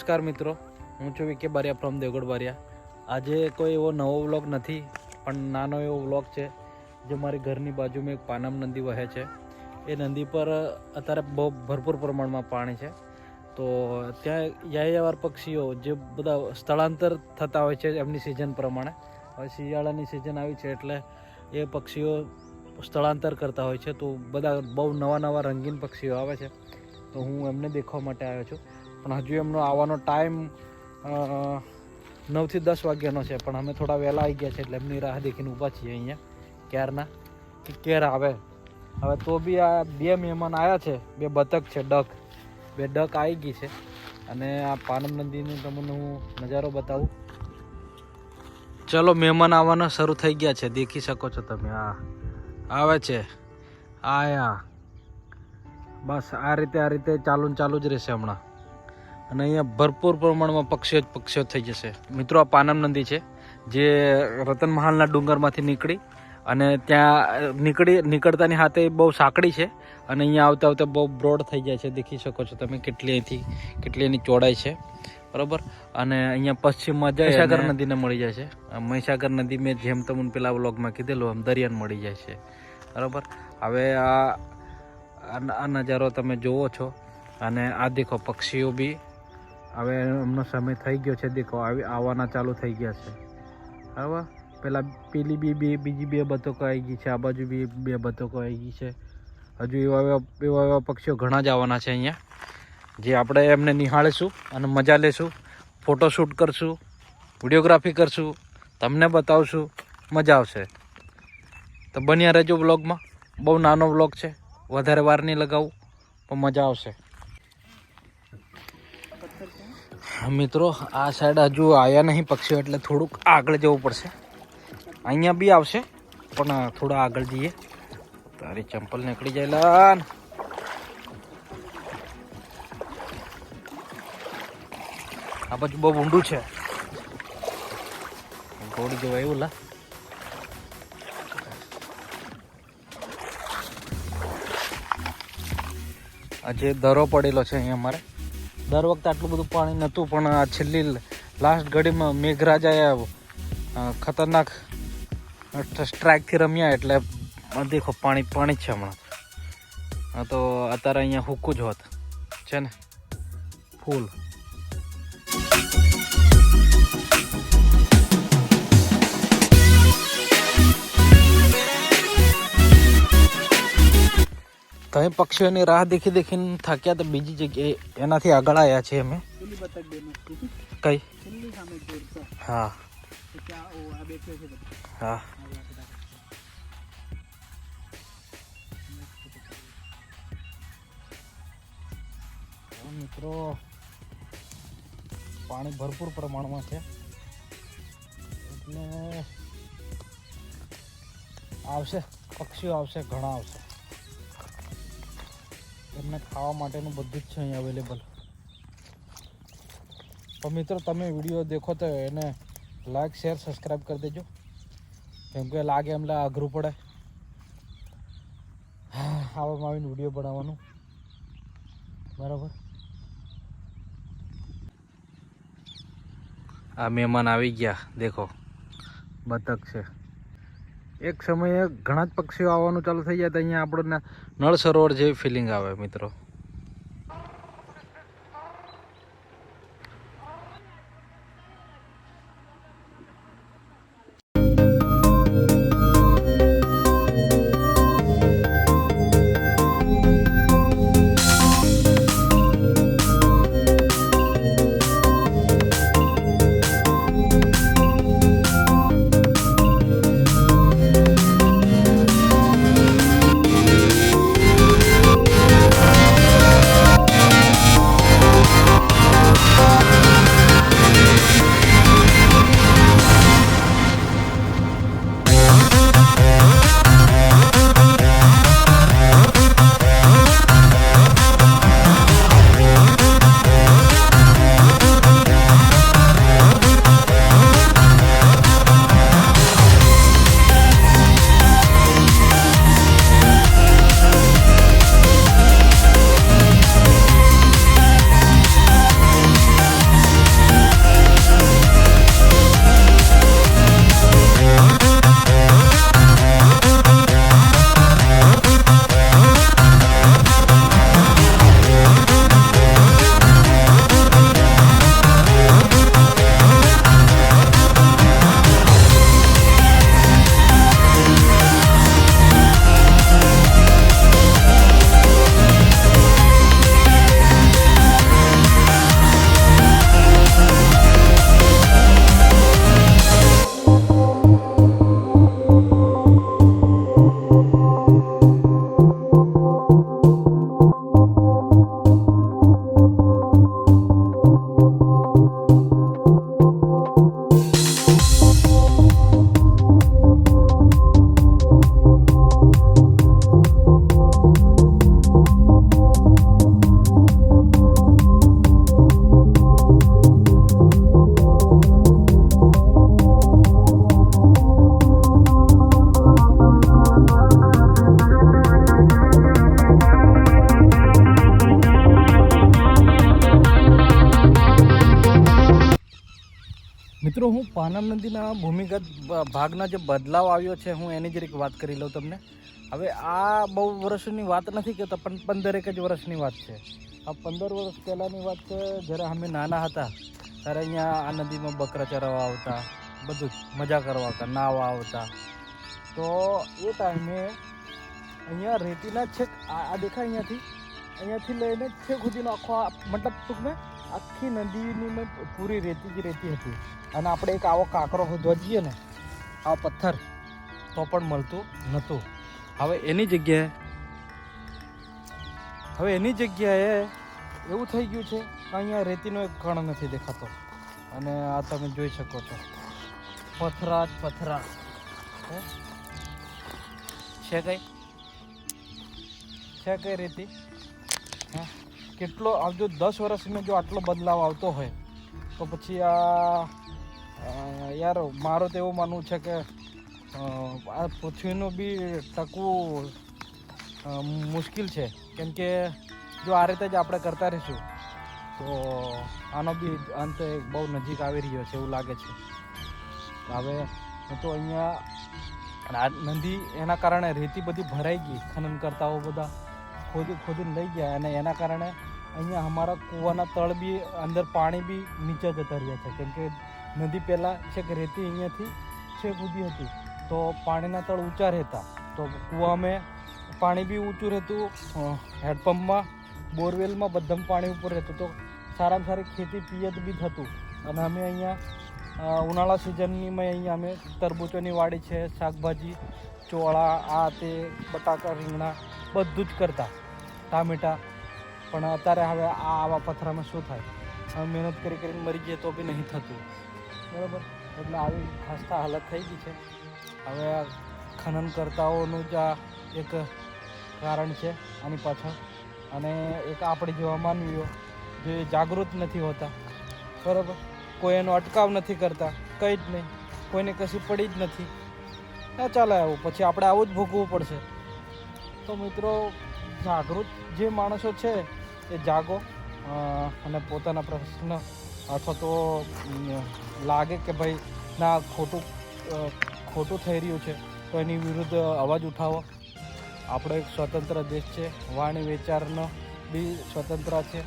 નમસ્કાર મિત્રો, હું છું વિકે બારિયા ફ્રોમ દેવગઢ બારિયા. આજે કોઈ એવો નવો વ્લોગ નથી, પણ નાનો એવો વ્લોગ છે. જે મારી ઘરની બાજુમાં એક પાનમ નદી વહે છે. એ નદી પર અત્યારે બહુ ભરપૂર પ્રમાણમાં પાણી છે. તો ત્યાં યાયાવાર પક્ષીઓ જે બધા સ્થળાંતર થતા હોય છે એમની સિઝન પ્રમાણે. હવે શિયાળાની સિઝન આવી છે એટલે એ પક્ષીઓ સ્થળાંતર કરતા હોય છે. તો બધા બહુ નવા નવા રંગીન પક્ષીઓ આવે છે. તો હું એમને દેખવા માટે આવ્યો છું. પણ હજુ એમનો આવવાનો ટાઈમ 9 થી 10 વાગ્યાનો છે. પણ અમે થોડા વહેલા આવી ગયા છે એટલે એમની રાહ દેખીને ઊભા છીએ અહીંયા ક્યારના કે ક્યારે આવે. હવે તો બી આ 2 મહેમાન આવ્યા છે, 2 બતક છે, ડક. 2 ડક આવી ગઈ છે. અને આ પાનમ નદીનું તમને હું નજારો બતાવું. ચલો, મહેમાન આવવાના શરૂ થઈ ગયા છે, દેખી શકો છો તમે. આ આવે છે, આયા. બસ આ રીતે ચાલુ જ રહેશે હમણાં. અને અહીંયા ભરપૂર પ્રમાણમાં પક્ષીઓ થઈ જશે. મિત્રો, આ પાનમ નદી છે જે રતનમહાલના ડુંગરમાંથી નીકળી અને ત્યાં નીકળતાની હાથે બહુ સાંકડી છે. અને અહીંયા આવતા બહુ બ્રોડ થઈ જાય છે. દેખી શકો છો તમે કેટલી એની ચોડાઈ છે, બરાબર. અને અહીંયા પશ્ચિમમાં જાય મહીસાગર નદીને મળી જાય છે. મહીસાગર નદી મેં જેમ તમને પેલા વ્લોગમાં કીધેલું એમ દરિયાને મળી જાય છે, બરાબર. હવે આ નજારો તમે જોવો છો. અને આ દેખો, પક્ષીઓ બી હવે એમનો સમય થઈ ગયો છે. દેખો, આવવાના ચાલુ થઈ ગયા છે, બરાબર. પેલા પેલી બીજી 2 બતકો આવી ગઈ છે. આ બાજુ બી 2 બતકો આવી ગઈ છે. હજુ એવા પક્ષીઓ ઘણા જ આવવાના છે અહીંયા, જે આપણે એમને નિહાળીશું અને મજા લેશું, ફોટોશૂટ કરશું, વિડીયોગ્રાફી કરશું, તમને બતાવશું, મજા આવશે. તો બન્યા રહેજો વ્લોગમાં. બહુ નાનો વ્લોગ છે, વધારે વાર નહીં લગાવું, પણ મજા આવશે. મિત્રો, આ સાઈડ હજુ આવ્યા નહીં પક્ષીઓ, એટલે થોડુંક આગળ જવું પડશે. અહીંયા બી આવશે, પણ થોડા આગળ જઈએ. તારી ચંપલ નીકળી જાય લાન. આ બાજુ બહુ ઊંડું છે, થોડી જવાય એવું લા. આજે દરો પડેલો છે અહીંયા અમારે. દર વખતે આટલું બધું પાણી નહોતું, પણ આ છેલ્લી લાસ્ટ ઘડીમાં મેઘરાજાએ ખતરનાક સ્ટ્રાઇકથી રમ્યા એટલે દેખો પાણી જ છે હમણાં. તો અત્યારે અહીંયા હુકું જ હોત છે ને, ફૂલ. કઈ પક્ષીઓની રાહ દેખીને થાક્યા, તો બીજી જગ્યાએ એનાથી આગળ આવ્યા છે અમે. કઈ? હા હા. મિત્રો, પાણી ભરપૂર પ્રમાણમાં છે એટલે આવશે પક્ષીઓ, આવશે, ઘણા આવશે. એમને ખાવા માટેનું બધું જ છે અહીં અવેલેબલ. તો મિત્રો, તમે વિડીયો દેખો તો એને લાઈક, શેર, સબસ્ક્રાઈબ કરી દેજો. કેમ કે લાગે એમ અઘરું પડે આવામાં આવીને વિડીયો બનાવવાનું, બરાબર. આ મહેમાન આવી ગયા, દેખો બતક છે. એક સમયે ઘણા જ પક્ષીઓ આવવાનું ચાલુ થઈ જાય તો અહીંયા આપણને નળ સરોવર જેવી ફિલિંગ આવે મિત્રો. મિત્રો, હું પાનમ નદીના ભૂમિગત ભાગના જે બદલાવ આવ્યો છે હું એની જ એક વાત કરી લઉં તમને. હવે આ બહુ વર્ષની વાત નથી કહેતા, પણ 15 જ વર્ષની વાત છે. આ 15 વર્ષ પહેલાંની વાત છે. જ્યારે અમે નાના હતા ત્યારે અહીંયા આ નદીમાં બકરા ચરાવવા આવતા, બધું જ મજા કરવા આવતા, નાહવા આવતા. તો એ ટાઈમે અહીંયા રેતીના છેક આ દેખાય અહીંયાથી લઈને છેક સુધીનો આખો મતલબ ટૂંકમાં આખી નદીની મેં પૂરી રેતી જ રેતી હતી. અને આપણે એક આવો કાંકરો શોધવા જઈએ ને, આ પથ્થર, તો પણ મળતું નહોતું. હવે એની જગ્યાએ એવું થઈ ગયું છે કે અહીંયા રેતીનો એક કણ નથી દેખાતો. અને આ તમે જોઈ શકો છો, પથરા જ પથરા છે. કઈ રેતી? હા, કેટલો આવજો 10 વર્ષમાં જો આટલો બદલાવ આવતો હોય તો પછી યાર મારું તો એવું માનવું છે કે આ પૃથ્વીનું બી ટકવું મુશ્કેલ છે. કેમ કે જો આ રીતે જ આપણે કરતા રહીશું તો આનો બી અંત બહુ નજીક આવી રહ્યો છે એવું લાગે છે. હવે તો અહીંયા નદી એના કારણે રેતી બધી ભરાઈ ગઈ, ખનનકર્તાઓ બધા ખોદીને લઈ ગયા. અને એના કારણે અહીંયા અમારા કૂવાના તળ બી અંદર પાણી બી નીચે જતા રહ્યા છે. કેમ કે નદી પહેલાં છેક રેતી અહીંયાથી છેક સુધી હતી, તો પાણીના તળ ઊંચા રહેતા, તો કૂવામાં પાણી બી ઊંચું રહેતું, હેન્ડપંપમાં, બોરવેલમાં બધામાં પાણી ઉપર રહેતું, તો સારામાં સારી ખેતી પિયત બી થતું. અને અમે અહીંયા ઉનાળા સિઝનનીમાં અહીંયા અમે તરબૂચોની વાડી છે, શાકભાજી, ચોળા, આ તે બટાકા, રીંગણા બધું જ કરતા, ટામેટાં. પણ અત્યારે હવે આવા પથરામાં શું થાય? હવે મહેનત કરીને મરી જઈએ તો બી નહીં થતું, બરાબર. એટલે આવી ખાસ્તા હાલત થઈ ગઈ છે. હવે ખનનકર્તાઓનું જ આ એક કારણ છે આની પાછળ. અને એક આપણે જેવા માનવીઓ જે જાગૃત નથી હોતા, બરાબર, કોઈ એનો અટકાવ નથી કરતા, કંઈ જ નહીં, કોઈને કશી પડી જ નથી, ના ચાલે આવું, પછી આપણે આવું જ ભોગવવું પડશે. તો મિત્રો, જાગૃત જે માણસો છે એ જાગો અને પોતાના પ્રશ્ન અથવા તો લાગે કે ભાઈ ના ખોટું થઈ રહ્યું છે તો એની વિરુદ્ધ અવાજ ઉઠાવો. આપણો એક સ્વતંત્ર દેશ છે, વાણી વિચારનો બી સ્વતંત્ર છે.